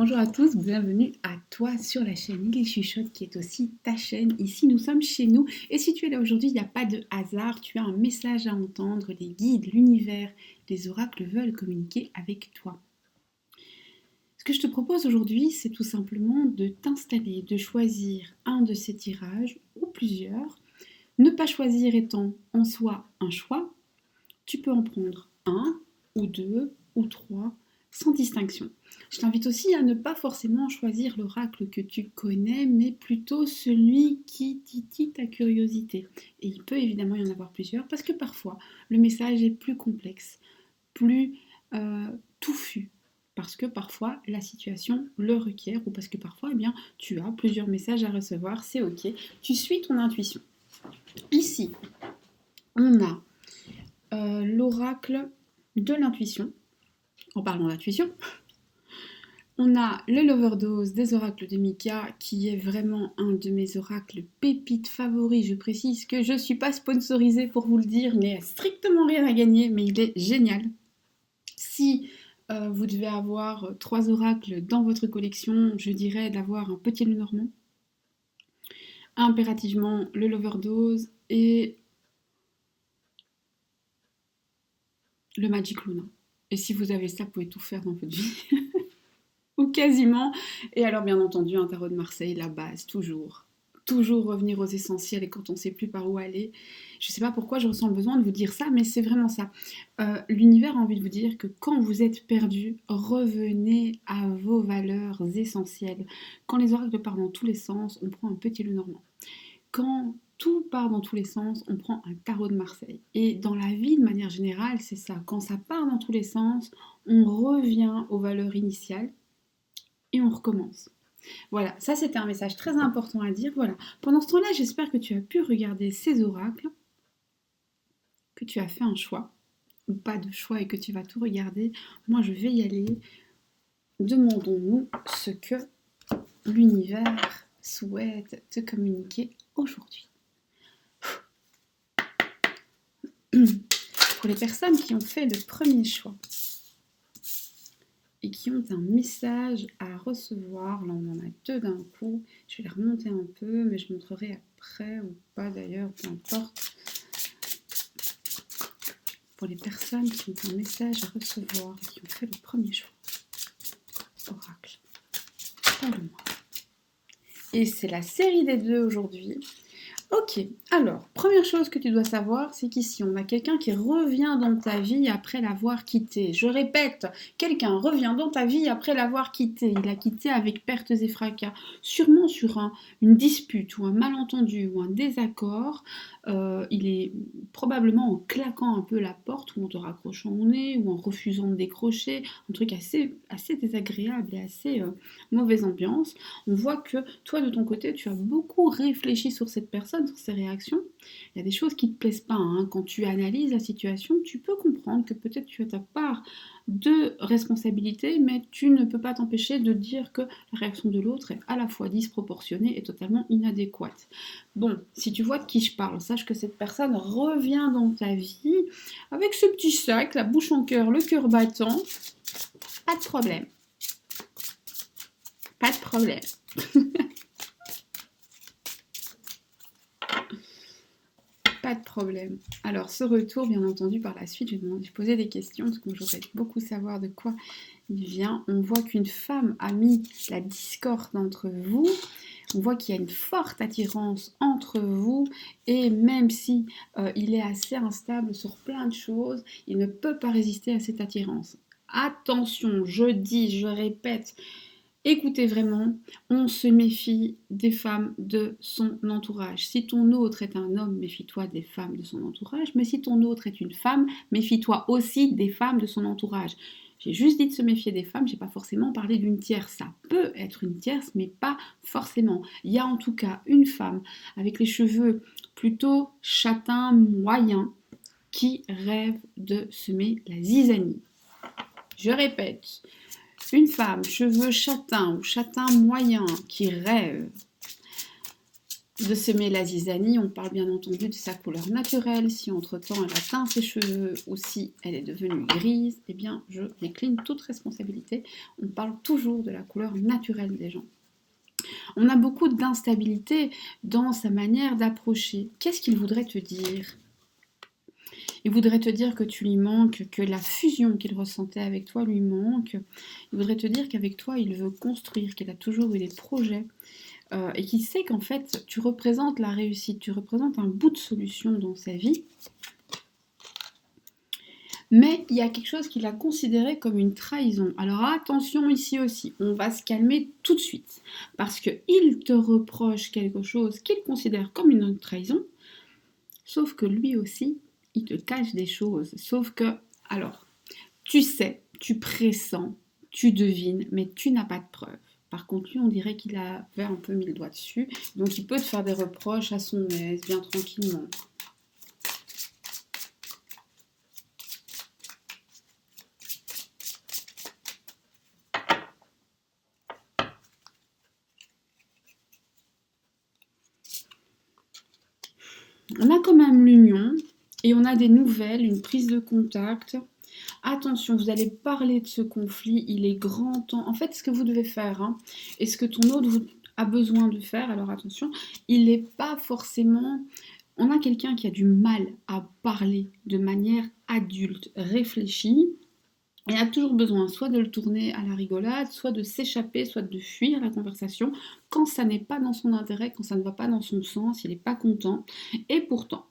Bonjour à tous, bienvenue à toi sur la chaîne English Chuchote qui est aussi ta chaîne. Ici nous sommes chez nous et si tu es là aujourd'hui, il n'y a pas de hasard, tu as un message à entendre, les guides, l'univers, les oracles veulent communiquer avec toi. Ce que je te propose aujourd'hui, c'est tout simplement de t'installer, de choisir un de ces tirages ou plusieurs. Ne pas choisir étant en soi un choix, tu peux en prendre un ou deux ou trois sans distinction. Je t'invite aussi à ne pas forcément choisir l'oracle que tu connais, mais plutôt celui qui titille ta curiosité. Et il peut évidemment y en avoir plusieurs, parce que parfois, le message est plus complexe, plus touffu, parce que parfois, la situation le requiert, ou parce que parfois, eh bien, tu as plusieurs messages à recevoir, c'est ok, tu suis ton intuition. Ici, on a l'oracle de l'intuition. En parlant d'intuition, on a le l'overdose des oracles de Mika qui est vraiment un de mes oracles pépites favoris. Je précise que je ne suis pas sponsorisée pour vous le dire, mais strictement rien à gagner, mais il est génial. Si vous devez avoir 3 oracles dans votre collection, je dirais d'avoir un petit Lenormand, impérativement le l'overdose et le Magic Luna. Et si vous avez ça, vous pouvez tout faire dans votre vie. Ou quasiment. Et alors, bien entendu, un tarot de Marseille, la base, toujours. Toujours revenir aux essentiels et quand on ne sait plus par où aller. Je ne sais pas pourquoi je ressens le besoin de vous dire ça, mais c'est vraiment ça. L'univers a envie de vous dire que quand vous êtes perdu, revenez à vos valeurs essentielles. Quand les oracles partent dans tous les sens, on prend un petit Lenormand. Quand tout part dans tous les sens, on prend un tarot de Marseille. Et dans la vie, de manière générale, c'est ça. Quand ça part dans tous les sens, on revient aux valeurs initiales et on recommence. Voilà, ça c'était un message très important à dire. Voilà. Pendant ce temps-là, j'espère que tu as pu regarder ces oracles, que tu as fait un choix, ou pas de choix et que tu vas tout regarder. Moi, je vais y aller. Demandons-nous ce que l'univers souhaite te communiquer aujourd'hui. Pour les personnes qui ont fait le premier choix, et qui ont un message à recevoir. Là, on en a 2 d'un coup. Je vais les remonter un peu, mais je montrerai après ou pas d'ailleurs, peu importe. Pour les personnes qui ont un message à recevoir et qui ont fait le premier choix. Oracle. Parle-moi. Et c'est la série des 2 aujourd'hui. Ok, alors, première chose que tu dois savoir, c'est qu'ici, on a quelqu'un qui revient dans ta vie après l'avoir quitté. Je répète, quelqu'un revient dans ta vie après l'avoir quitté. Il a quitté avec pertes et fracas, sûrement sur une dispute ou un malentendu ou un désaccord. Il est probablement en claquant un peu la porte ou en te raccrochant au nez ou en refusant de décrocher, un truc assez désagréable et assez mauvaise ambiance. On voit que toi, de ton côté, tu as beaucoup réfléchi sur cette personne, sur ses réactions. Il y a des choses qui ne te plaisent pas. Hein. Quand tu analyses la situation, tu peux comprendre que peut-être tu as ta part de responsabilité, mais tu ne peux pas t'empêcher de dire que la réaction de l'autre est à la fois disproportionnée et totalement inadéquate. Bon, si tu vois de qui je parle, sache que cette personne revient dans ta vie avec ce petit sac, la bouche en cœur, le cœur battant. Pas de problème. Pas de problème. Pas de problème. Alors, ce retour, bien entendu, par la suite, je vais poser des questions, parce que j'aurais beaucoup savoir de quoi il vient. On voit qu'une femme a mis la discorde entre vous. On voit qu'il y a une forte attirance entre vous, et même si il est assez instable sur plein de choses, il ne peut pas résister à cette attirance. Attention, je dis, je répète, écoutez vraiment, on se méfie des femmes de son entourage. Si ton autre est un homme, méfie-toi des femmes de son entourage, mais si ton autre est une femme, méfie-toi aussi des femmes de son entourage. J'ai juste dit de se méfier des femmes, j'ai pas forcément parlé d'une tierce. Ça peut être une tierce, mais pas forcément. Il y a en tout cas une femme avec les cheveux plutôt châtains moyens qui rêve de semer la zizanie. Je répète, une femme, cheveux châtains ou châtains moyens, qui rêve de semer la zizanie, on parle bien entendu de sa couleur naturelle. Si entre-temps elle a teint ses cheveux ou si elle est devenue grise, eh bien je décline toute responsabilité. On parle toujours de la couleur naturelle des gens. On a beaucoup d'instabilité dans sa manière d'approcher. Qu'est-ce qu'il voudrait te dire? Il voudrait te dire que tu lui manques, que la fusion qu'il ressentait avec toi lui manque. Il voudrait te dire qu'avec toi, il veut construire, qu'il a toujours eu des projets. Et qu'il sait qu'en fait, tu représentes la réussite, tu représentes un bout de solution dans sa vie. Mais il y a quelque chose qu'il a considéré comme une trahison. Alors attention ici aussi, on va se calmer tout de suite. Parce qu'il te reproche quelque chose qu'il considère comme une trahison, sauf que lui aussi, il te cache des choses. Sauf que, alors, tu sais, tu pressens, tu devines, mais tu n'as pas de preuves. Par contre, lui, on dirait qu'il avait un peu mis le doigt dessus. Donc, il peut te faire des reproches à son aise, bien tranquillement. On a quand même l'union et on a des nouvelles, une prise de contact. Attention, vous allez parler de ce conflit, il est grand temps. En fait, ce que vous devez faire, hein, et ce que ton autre a besoin de faire, alors attention, il n'est pas forcément... On a quelqu'un qui a du mal à parler de manière adulte, réfléchie. Il a toujours besoin soit de le tourner à la rigolade, soit de s'échapper, soit de fuir la conversation quand ça n'est pas dans son intérêt, quand ça ne va pas dans son sens, il n'est pas content. Et pourtant,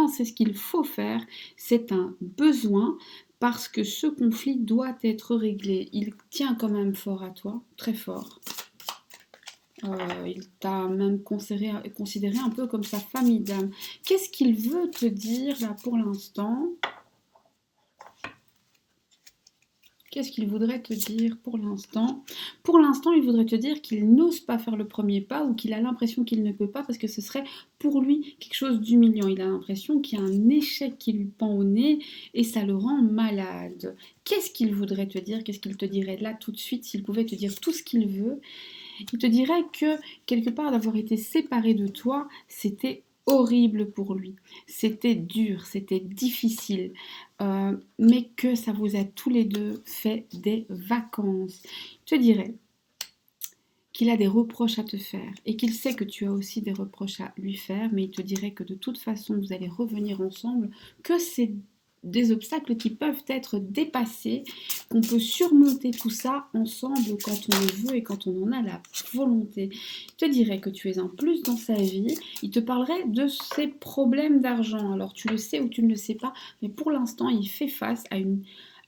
c'est ce qu'il faut faire, c'est un besoin parce que ce conflit doit être réglé. Il tient quand même fort à toi, très fort. Il t'a même considéré un peu comme sa famille d'âme. Qu'est-ce qu'il veut te dire là pour l'instant? Qu'est-ce qu'il voudrait te dire pour l'instant? Pour l'instant, il voudrait te dire qu'il n'ose pas faire le premier pas ou qu'il a l'impression qu'il ne peut pas parce que ce serait pour lui quelque chose d'humiliant. Il a l'impression qu'il y a un échec qui lui pend au nez et ça le rend malade. Qu'est-ce qu'il voudrait te dire? Qu'est-ce qu'il te dirait là tout de suite s'il pouvait te dire tout ce qu'il veut? Il te dirait que quelque part d'avoir été séparé de toi, c'était horrible pour lui. C'était dur, c'était difficile, mais que ça vous a tous les deux fait des vacances. Je te dirais qu'il a des reproches à te faire et qu'il sait que tu as aussi des reproches à lui faire, mais il te dirait que de toute façon, vous allez revenir ensemble, que c'est des obstacles qui peuvent être dépassés, qu'on peut surmonter tout ça ensemble quand on le veut et quand on en a la volonté. Il te dirait que tu es un plus dans sa vie, il te parlerait de ses problèmes d'argent. Alors tu le sais ou tu ne le sais pas, mais pour l'instant, il fait face à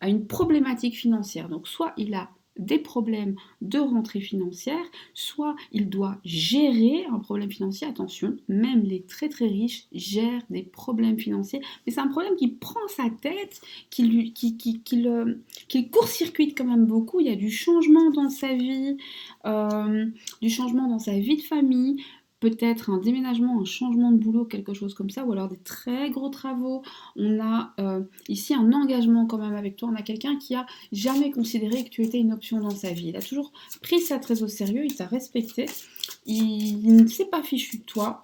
une problématique financière. Donc soit il a des problèmes de rentrée financière, soit il doit gérer un problème financier. Attention, même les très très riches gèrent des problèmes financiers, mais c'est un problème qui prend sa tête, qui court-circuite quand même beaucoup. Il y a du changement dans sa vie, du changement dans sa vie de famille, peut-être un déménagement, un changement de boulot, quelque chose comme ça, ou alors des très gros travaux. On a ici un engagement quand même avec toi. On a quelqu'un qui a jamais considéré que tu étais une option dans sa vie. Il a toujours pris ça très au sérieux, il t'a respecté, il ne s'est pas fichu de toi.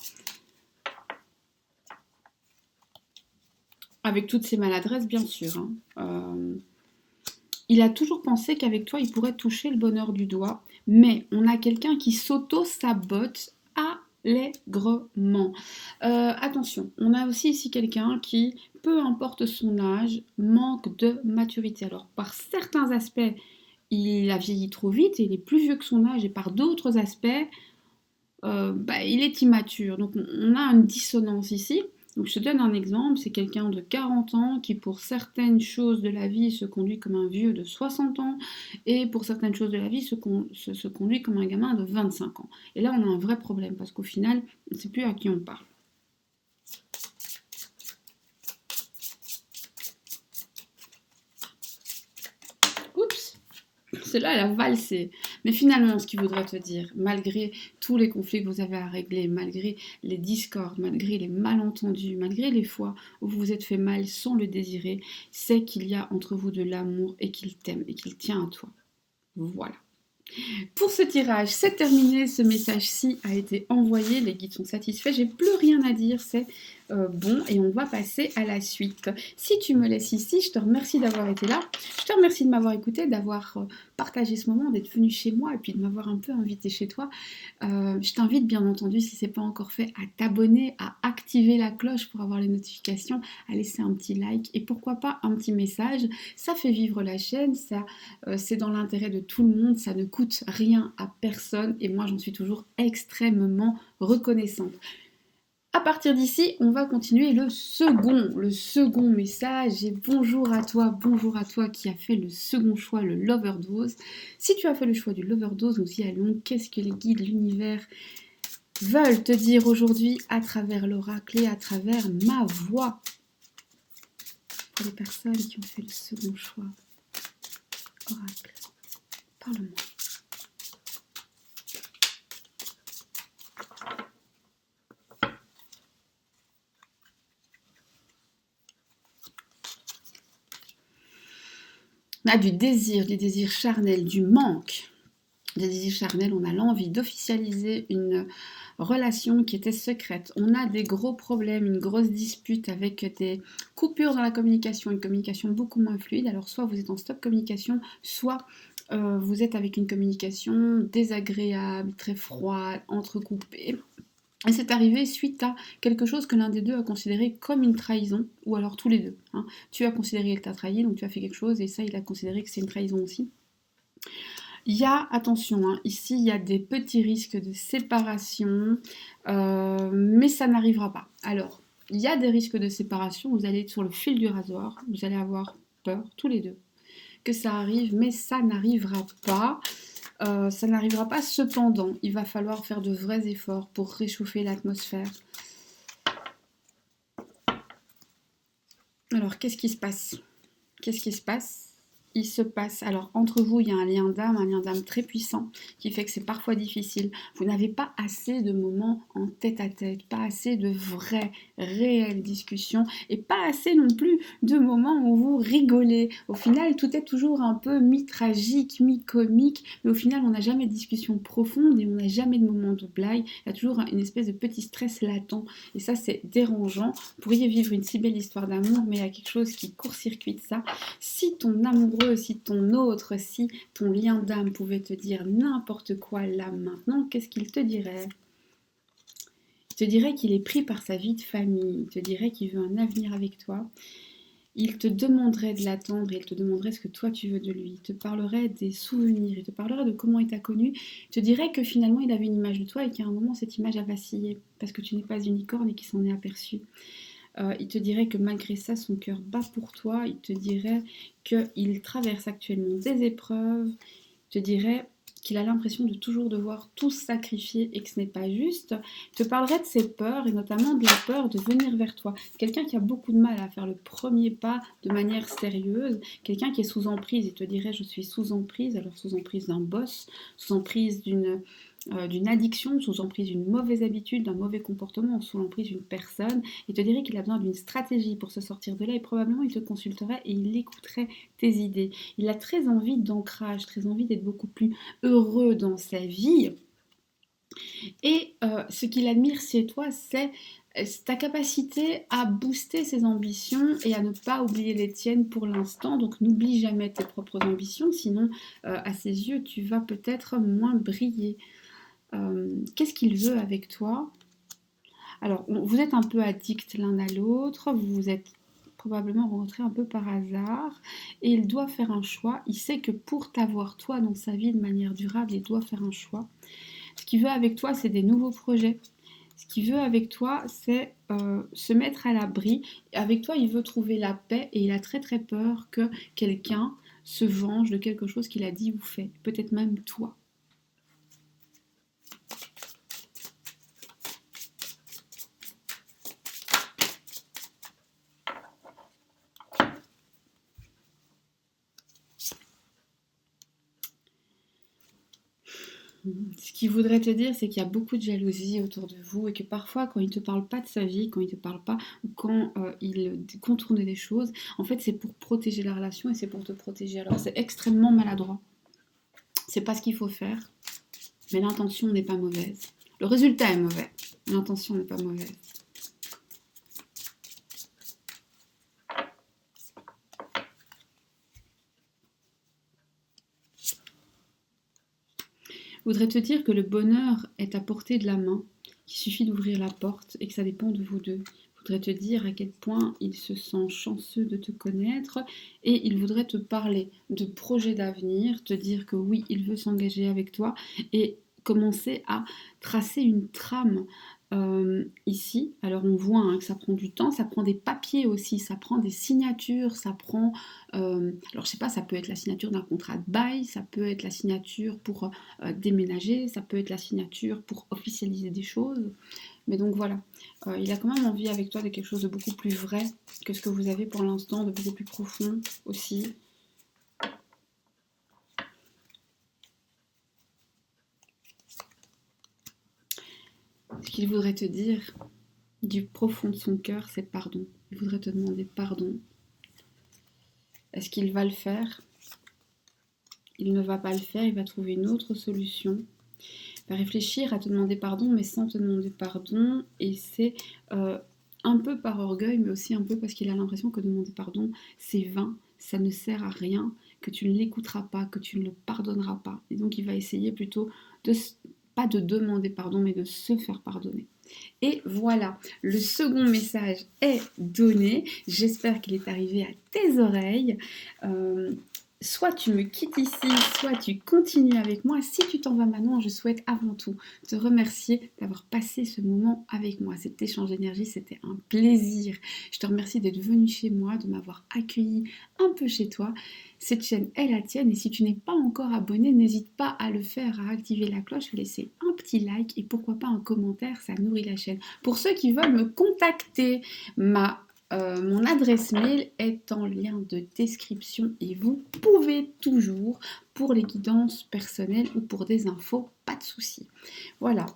Avec toutes ses maladresses, bien sûr. Hein. Il a toujours pensé qu'avec toi, il pourrait toucher le bonheur du doigt, mais on a quelqu'un qui s'auto-sabote allègrement. Attention, on a aussi ici quelqu'un qui, peu importe son âge, manque de maturité. Alors, par certains aspects, il a vieilli trop vite et il est plus vieux que son âge, et par d'autres aspects, il est immature. Donc, on a une dissonance ici. Donc je te donne un exemple, c'est quelqu'un de 40 ans qui pour certaines choses de la vie se conduit comme un vieux de 60 ans et pour certaines choses de la vie se conduit comme un gamin de 25 ans. Et là on a un vrai problème parce qu'au final, on ne sait plus à qui on parle. Oups, celle-là elle a valsé. Mais finalement, ce qu'il voudrait te dire, malgré tous les conflits que vous avez à régler, malgré les discordes, malgré les malentendus, malgré les fois où vous vous êtes fait mal sans le désirer, c'est qu'il y a entre vous de l'amour et qu'il t'aime et qu'il tient à toi. Voilà. Pour ce tirage, c'est terminé. Ce message-ci a été envoyé. Les guides sont satisfaits. J'ai plus rien à dire. C'est bon et on va passer à la suite. Si tu me laisses ici, je te remercie d'avoir été là. Je te remercie de m'avoir écouté, d'avoir partagé ce moment, d'être venu chez moi et puis de m'avoir un peu invité chez toi. Je t'invite bien entendu, si ce n'est pas encore fait, à t'abonner, à activer la cloche pour avoir les notifications, à laisser un petit like et pourquoi pas un petit message. Ça fait vivre la chaîne, ça c'est dans l'intérêt de tout le monde, ça ne coûte rien à personne et moi j'en suis toujours extrêmement reconnaissante. À partir d'ici, on va continuer le second message. Et bonjour à toi qui a fait le second choix, le l'overdose. Si tu as fait le choix du l'overdose, nous y allons. Qu'est-ce que les guides, l'univers veulent te dire aujourd'hui à travers l'oracle et à travers ma voix pour les personnes qui ont fait le second choix? Oracle, parle-moi. On a du désir charnel, du manque. Des désirs charnels, on a l'envie d'officialiser une relation qui était secrète. On a des gros problèmes, une grosse dispute avec des coupures dans la communication, une communication beaucoup moins fluide. Alors soit vous êtes en stop communication, soit vous êtes avec une communication désagréable, très froide, entrecoupée. Et c'est arrivé suite à quelque chose que l'un des deux a considéré comme une trahison, ou alors tous les deux. Hein. Tu as considéré qu'il t'a trahi, donc tu as fait quelque chose, et ça, il a considéré que c'est une trahison aussi. Il y a, attention, hein, ici, il y a des petits risques de séparation, mais ça n'arrivera pas. Alors, il y a des risques de séparation, vous allez être sur le fil du rasoir, vous allez avoir peur, tous les deux, que ça arrive, mais ça n'arrivera pas. Ça n'arrivera pas, cependant, il va falloir faire de vrais efforts pour réchauffer l'atmosphère. Alors, qu'est-ce qui se passe? Qu'est-ce qui se passe? Il se passe, alors entre vous, il y a un lien d'âme très puissant qui fait que c'est parfois difficile. Vous n'avez pas assez de moments en tête à tête, pas assez de vraies, réelles discussions et pas assez non plus de moments où vous rigolez. Au final, tout est toujours un peu mi-tragique, mi-comique, mais au final, on n'a jamais de discussion profonde et on n'a jamais de moment de blague. Il y a toujours une espèce de petit stress latent et ça, c'est dérangeant. Vous pourriez vivre une si belle histoire d'amour, mais il y a quelque chose qui court-circuite ça. Si ton amoureux, si ton autre, si ton lien d'âme pouvait te dire n'importe quoi là maintenant, qu'est-ce qu'il te dirait? Il te dirait qu'il est pris par sa vie de famille, il te dirait qu'il veut un avenir avec toi, il te demanderait de l'attendre et il te demanderait ce que toi tu veux de lui, il te parlerait des souvenirs, il te parlerait de comment il t'a connu, il te dirait que finalement il avait une image de toi et qu'à un moment cette image a vacillé parce que tu n'es pas une licorne et qu'il s'en est aperçu. Il te dirait que malgré ça, son cœur bat pour toi. Il te dirait qu'il traverse actuellement des épreuves. Il te dirait qu'il a l'impression de toujours devoir tout sacrifier et que ce n'est pas juste. Il te parlerait de ses peurs et notamment de la peur de venir vers toi. Quelqu'un qui a beaucoup de mal à faire le premier pas de manière sérieuse. Quelqu'un qui est sous emprise. Il te dirait je suis sous emprise. Alors sous emprise d'un boss, sous emprise d'une addiction, sous emprise d'une mauvaise habitude, d'un mauvais comportement, sous l'emprise d'une personne, il te dirait qu'il a besoin d'une stratégie pour se sortir de là et probablement il te consulterait et il écouterait tes idées. Il a très envie d'ancrage, très envie d'être beaucoup plus heureux dans sa vie. Et ce qu'il admire chez toi, c'est ta capacité à booster ses ambitions et à ne pas oublier les tiennes pour l'instant. Donc n'oublie jamais tes propres ambitions, sinon à ses yeux, tu vas peut-être moins briller. Qu'est-ce qu'il veut avec toi? Alors, vous êtes un peu addicts l'un à l'autre, vous vous êtes probablement rencontrés un peu par hasard, et il doit faire un choix. Il sait que pour t'avoir toi dans sa vie de manière durable, il doit faire un choix. Ce qu'il veut avec toi, c'est des nouveaux projets. Ce qu'il veut avec toi, c'est se mettre à l'abri. Avec toi, il veut trouver la paix et il a très très peur que quelqu'un se venge de quelque chose qu'il a dit ou fait. Peut-être même toi. Ce qu'il voudrait te dire, c'est qu'il y a beaucoup de jalousie autour de vous et que parfois, quand il ne te parle pas de sa vie, quand il ne te parle pas ou quand il contourne des choses, en fait, c'est pour protéger la relation et c'est pour te protéger. Alors, c'est extrêmement maladroit. c'est pas ce qu'il faut faire, mais l'intention n'est pas mauvaise. Le résultat est mauvais, l'intention n'est pas mauvaise. Je voudrais te dire que le bonheur est à portée de la main, qu'il suffit d'ouvrir la porte et que ça dépend de vous deux. Je voudrais te dire à quel point il se sent chanceux de te connaître et il voudrait te parler de projets d'avenir, te dire que oui, il veut s'engager avec toi et commencer à tracer une trame ici. Alors on voit que ça prend du temps, ça prend des papiers aussi, ça prend des signatures, ça prend... alors je sais pas, ça peut être la signature d'un contrat de bail, ça peut être la signature pour déménager, ça peut être la signature pour officialiser des choses. Mais donc voilà, il a quand même envie avec toi de quelque chose de beaucoup plus vrai que ce que vous avez pour l'instant, de beaucoup plus profond aussi. Ce qu'il voudrait te dire du profond de son cœur, c'est pardon. Il voudrait te demander pardon. Est-ce qu'il va le faire? Il ne va pas le faire, il va trouver une autre solution. Il va réfléchir à te demander pardon, mais sans te demander pardon. Et c'est un peu par orgueil, mais aussi un peu parce qu'il a l'impression que demander pardon, c'est vain, ça ne sert à rien, que tu ne l'écouteras pas, que tu ne le pardonneras pas. Et donc il va essayer plutôt de, pas de demander pardon, mais de se faire pardonner. Et voilà, le second message est donné. J'espère qu'il est arrivé à tes oreilles. Soit tu me quittes ici, soit tu continues avec moi. Si tu t'en vas maintenant, je souhaite avant tout te remercier d'avoir passé ce moment avec moi. Cet échange d'énergie, c'était un plaisir. Je te remercie d'être venu chez moi, de m'avoir accueilli un peu chez toi. Cette chaîne est la tienne et si tu n'es pas encore abonné, n'hésite pas à le faire, à activer la cloche, à laisser un petit like et pourquoi pas un commentaire, ça nourrit la chaîne. Pour ceux qui veulent me contacter, mon adresse mail est en lien de description et vous pouvez toujours, pour les guidances personnelles ou pour des infos, pas de souci. Voilà,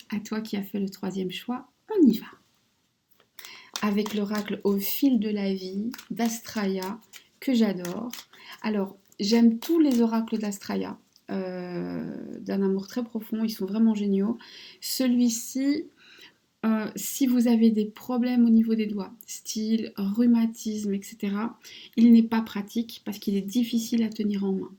à toi qui as fait le troisième choix, on y va. Avec l'oracle au fil de la vie d'Astraya, que j'adore. Alors, j'aime tous les oracles d'Astraya, d'un amour très profond, ils sont vraiment géniaux. Celui-ci... si vous avez des problèmes au niveau des doigts, style rhumatisme, etc., il n'est pas pratique parce qu'il est difficile à tenir en main.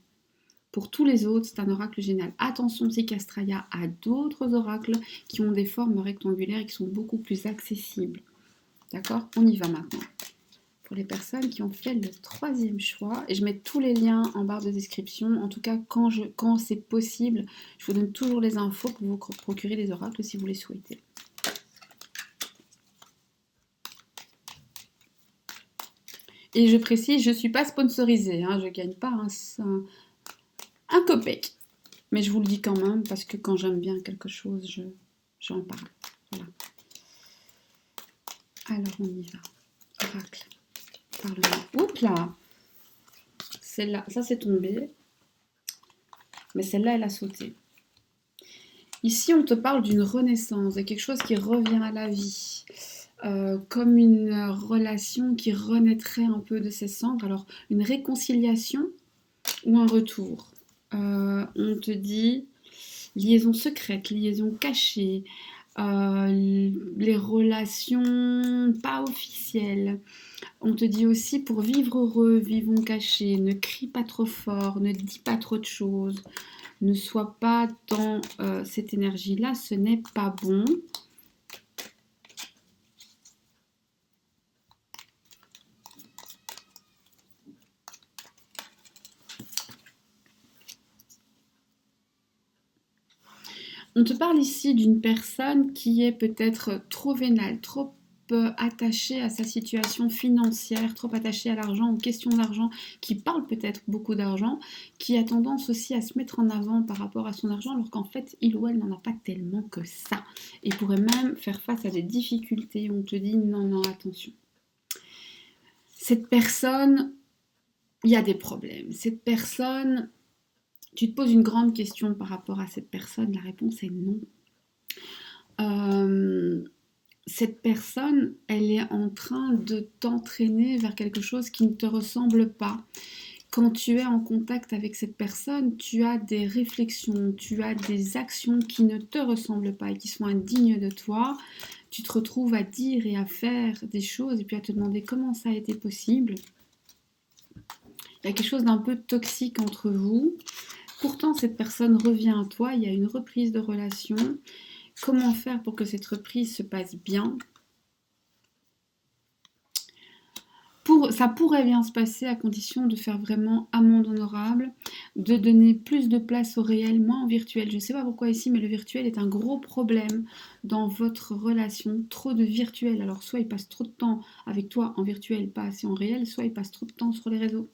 Pour tous les autres, c'est un oracle génial. Attention si qu'Astraya a d'autres oracles qui ont des formes rectangulaires et qui sont beaucoup plus accessibles. D'accord? On y va maintenant. Pour les personnes qui ont fait le troisième choix, et je mets tous les liens en barre de description, en tout cas quand c'est possible, je vous donne toujours les infos pour vous procurer les oracles si vous les souhaitez. Et je précise, je ne suis pas sponsorisée, je ne gagne pas un copec. Mais je vous le dis quand même, parce que quand j'aime bien quelque chose, j'en parle. Voilà. Alors, on y va. Oracle. Parle-moi. Oups là! Celle-là, ça c'est tombé. Mais celle-là, elle a sauté. Ici, on te parle d'une renaissance, de quelque chose qui revient à la vie. Comme une relation qui renaîtrait un peu de ses cendres. Alors, une réconciliation ou un retour. On te dit liaison secrète, liaison cachée, les relations pas officielles. On te dit aussi pour vivre heureux, vivons cachés, ne crie pas trop fort, ne dis pas trop de choses, ne sois pas dans cette énergie-là, ce n'est pas bon. On te parle ici d'une personne qui est peut-être trop vénale, trop attachée à sa situation financière, trop attachée à l'argent, aux questions d'argent, qui parle peut-être beaucoup d'argent, qui a tendance aussi à se mettre en avant par rapport à son argent, alors qu'en fait, il ou elle n'en a pas tellement que ça, et pourrait même faire face à des difficultés. On te dit non, attention. Cette personne, il y a des problèmes. Cette personne... Tu te poses une grande question par rapport à cette personne, la réponse est non. Cette personne, elle est en train de t'entraîner vers quelque chose qui ne te ressemble pas, Quand tu es en contact avec cette personne, tu as des réflexions, tu as des actions qui ne te ressemblent pas et qui sont indignes de toi. Tu te retrouves à dire et à faire des choses et puis à te demander comment ça a été possible. Il y a quelque chose d'un peu toxique entre vous. Pourtant, cette personne revient à toi, il y a une reprise de relation. Comment faire pour que cette reprise se passe bien? Ça pourrait bien se passer à condition de faire vraiment amende honorable, de donner plus de place au réel, moins au virtuel. Je ne sais pas pourquoi ici, mais le virtuel est un gros problème dans votre relation. Trop de virtuel. Alors, soit il passe trop de temps avec toi en virtuel, pas assez en réel, soit il passe trop de temps sur les réseaux.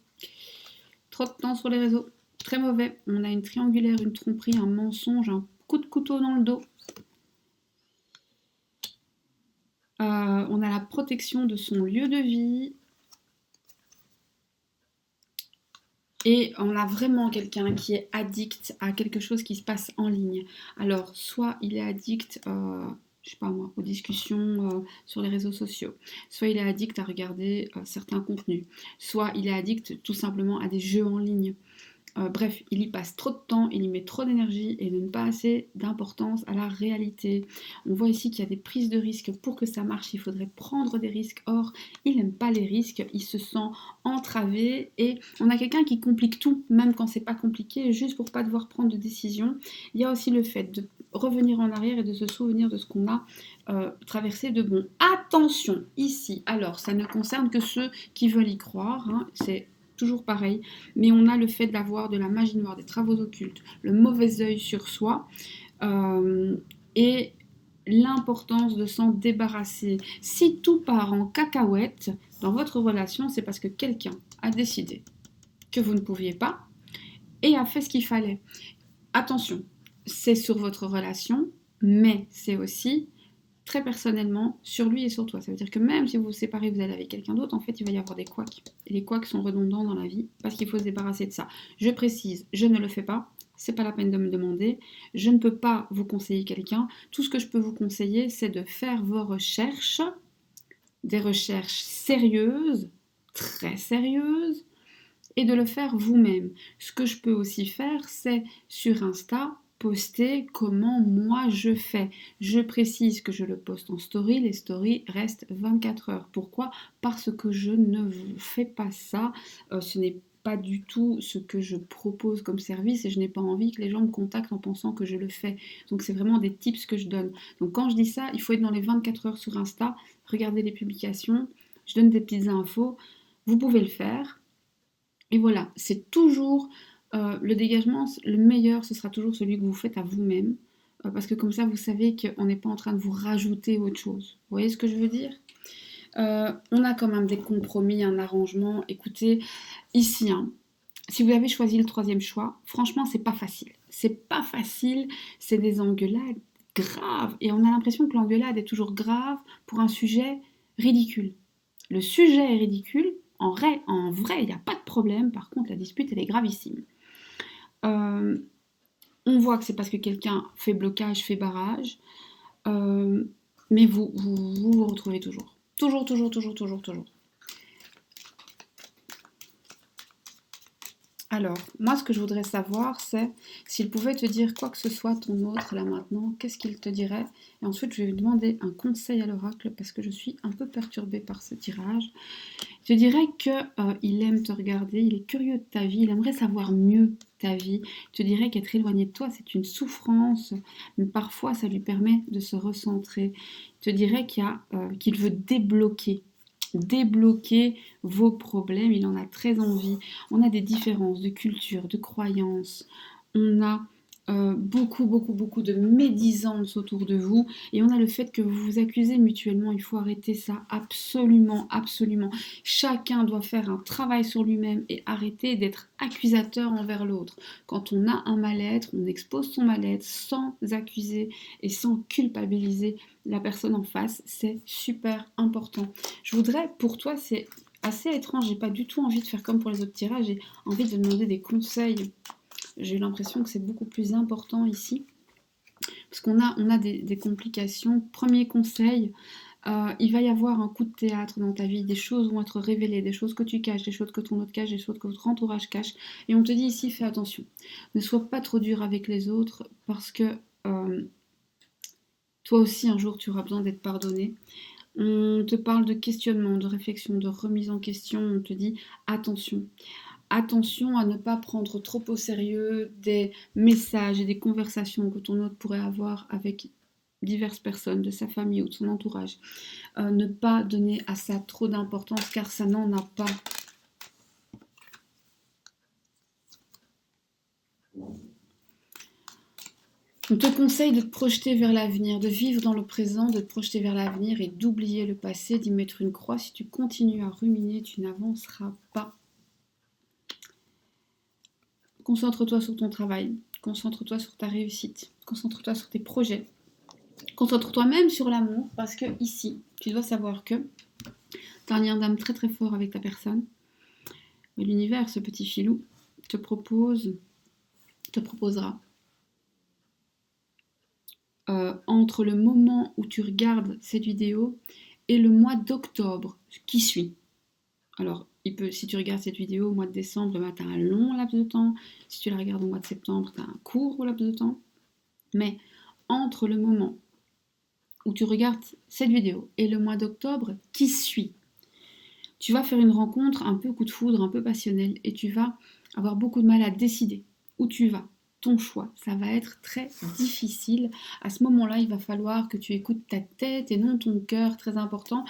Trop de temps sur les réseaux. Très mauvais. On a une triangulaire, une tromperie, un mensonge, un coup de couteau dans le dos. On a la protection de son lieu de vie. Et on a vraiment quelqu'un qui est addict à quelque chose qui se passe en ligne. Alors, soit il est addict, je sais pas moi, aux discussions sur les réseaux sociaux, soit il est addict à regarder certains contenus, soit il est addict tout simplement à des jeux en ligne. Bref, il y passe trop de temps, il y met trop d'énergie et donne pas assez d'importance à la réalité. On voit ici qu'il y a des prises de risques. Pour que ça marche, il faudrait prendre des risques. Or, il n'aime pas les risques, il se sent entravé et on a quelqu'un qui complique tout, même quand c'est pas compliqué, juste pour pas devoir prendre de décision. Il y a aussi le fait de revenir en arrière et de se souvenir de ce qu'on a traversé de bon. Attention, ici, alors ça ne concerne que ceux qui veulent y croire, hein, c'est toujours pareil, mais on a le fait d'avoir de la magie noire, des travaux occultes, le mauvais œil sur soi, et l'importance de s'en débarrasser. Si tout part en cacahuète dans votre relation, c'est parce que quelqu'un a décidé que vous ne pouviez pas et a fait ce qu'il fallait. Attention, c'est sur votre relation, mais c'est aussi très personnellement sur lui et sur toi. Ça veut dire que même si vous vous séparez, vous allez avec quelqu'un d'autre, en fait, il va y avoir des couacs. Et les couacs sont redondants dans la vie parce qu'il faut se débarrasser de ça. Je précise, je ne le fais pas. C'est pas la peine de me demander. Je ne peux pas vous conseiller quelqu'un. Tout ce que je peux vous conseiller, c'est de faire vos recherches, des recherches sérieuses, très sérieuses, et de le faire vous-même. Ce que je peux aussi faire, c'est sur Insta, poster comment moi je fais. Je précise que je le poste en story, les stories restent 24 heures. Pourquoi? Parce que je ne fais pas ça, ce n'est pas du tout ce que je propose comme service et je n'ai pas envie que les gens me contactent en pensant que je le fais. Donc c'est vraiment des tips que je donne. Donc quand je dis ça, il faut être dans les 24 heures sur Insta, regarder les publications, je donne des petites infos, vous pouvez le faire. Et voilà, c'est toujours le dégagement, le meilleur, ce sera toujours celui que vous faites à vous-même. Parce que comme ça, vous savez qu'on n'est pas en train de vous rajouter autre chose. Vous voyez ce que je veux dire? On a quand même des compromis, un arrangement. Écoutez, ici, hein, si vous avez choisi le troisième choix, franchement, c'est pas facile. C'est pas facile, c'est des engueulades graves. Et on a l'impression que l'engueulade est toujours grave pour un sujet ridicule. Le sujet est ridicule, en vrai, il n'y a pas de problème. Par contre, la dispute, elle est gravissime. On voit que c'est parce que quelqu'un fait blocage, fait barrage. Mais vous retrouvez toujours. Toujours, toujours, toujours, toujours, toujours. Alors, moi, ce que je voudrais savoir, c'est s'il pouvait te dire quoi que ce soit, ton autre, là maintenant, qu'est-ce qu'il te dirait? Et ensuite, je vais lui demander un conseil à l'oracle parce que je suis un peu perturbée par ce tirage. Je dirais qu'il aime te regarder, il est curieux de ta vie, il aimerait savoir mieux ta vie. Je te dirais qu'être éloigné de toi, c'est une souffrance, mais parfois, ça lui permet de se recentrer. Je te dirais qu'il veut débloquer vos problèmes, il en a très envie. On a des différences de culture, de croyances, on a beaucoup, beaucoup, beaucoup de médisance autour de vous et on a le fait que vous vous accusez mutuellement. Il faut arrêter ça, absolument, absolument. Chacun doit faire un travail sur lui-même et arrêter d'être accusateur envers l'autre. Quand on a un mal-être, on expose son mal-être sans accuser et sans culpabiliser la personne en face. C'est super important. Je voudrais, pour toi, c'est assez étrange, j'ai pas du tout envie de faire comme pour les autres tirages, j'ai envie de demander des conseils. J'ai l'impression que c'est beaucoup plus important ici. Parce qu'on a des complications. Premier conseil, Il va y avoir un coup de théâtre dans ta vie, des choses vont être révélées, des choses que tu caches, des choses que ton autre cache, des choses que votre entourage cache. Et on te dit ici, fais attention. Ne sois pas trop dur avec les autres parce que toi aussi un jour tu auras besoin d'être pardonné. On te parle de questionnement, de réflexion, de remise en question. On te dit attention. Attention à ne pas prendre trop au sérieux des messages et des conversations que ton autre pourrait avoir avec diverses personnes de sa famille ou de son entourage. Ne pas donner à ça trop d'importance car ça n'en a pas. On te conseille de te projeter vers l'avenir, de vivre dans le présent, de te projeter vers l'avenir et d'oublier le passé, d'y mettre une croix. Si tu continues à ruminer, tu n'avanceras pas. Concentre-toi sur ton travail, concentre-toi sur ta réussite, concentre-toi sur tes projets, concentre-toi même sur l'amour parce que ici, tu dois savoir que tu as un lien d'âme très très fort avec ta personne. Mais l'univers, ce petit filou, te proposera entre le moment où tu regardes cette vidéo et le mois d'octobre qui suit. Alors, si tu regardes cette vidéo au mois de décembre, tu as un long laps de temps. Si tu la regardes au mois de septembre, tu as un court laps de temps. Mais entre le moment où tu regardes cette vidéo et le mois d'octobre qui suit, tu vas faire une rencontre un peu coup de foudre, un peu passionnelle, et tu vas avoir beaucoup de mal à décider où tu vas. Ton choix, ça va être très difficile. À ce moment-là, il va falloir que tu écoutes ta tête et non ton cœur, très important.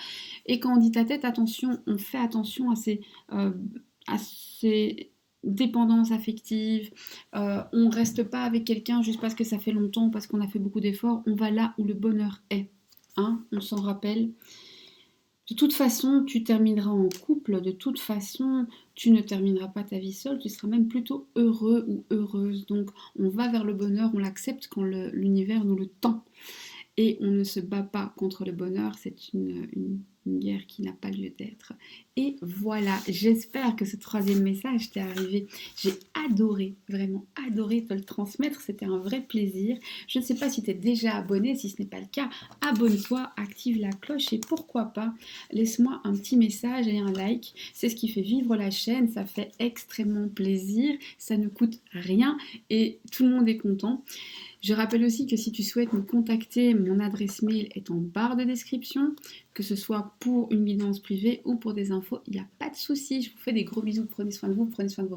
Et quand on dit ta tête, attention, on fait attention à ces dépendances affectives. On ne reste pas avec quelqu'un juste parce que ça fait longtemps, parce qu'on a fait beaucoup d'efforts. On va là où le bonheur est. Hein, on s'en rappelle. De toute façon, tu termineras en couple, de toute façon, tu ne termineras pas ta vie seule, tu seras même plutôt heureux ou heureuse. Donc, on va vers le bonheur, on l'accepte quand l'univers nous le tend. Et on ne se bat pas contre le bonheur, c'est une guerre qui n'a pas lieu d'être. Et voilà, j'espère que ce troisième message t'est arrivé. J'ai adoré, vraiment adoré te le transmettre, c'était un vrai plaisir. Je ne sais pas si tu es déjà abonné, si ce n'est pas le cas, abonne-toi, active la cloche et pourquoi pas, laisse-moi un petit message et un like. C'est ce qui fait vivre la chaîne, ça fait extrêmement plaisir, ça ne coûte rien et tout le monde est content. Je rappelle aussi que si tu souhaites me contacter, mon adresse mail est en barre de description, que ce soit pour une guidance privée ou pour des infos, il n'y a pas de souci. Je vous fais des gros bisous, prenez soin de vous, prenez soin de vos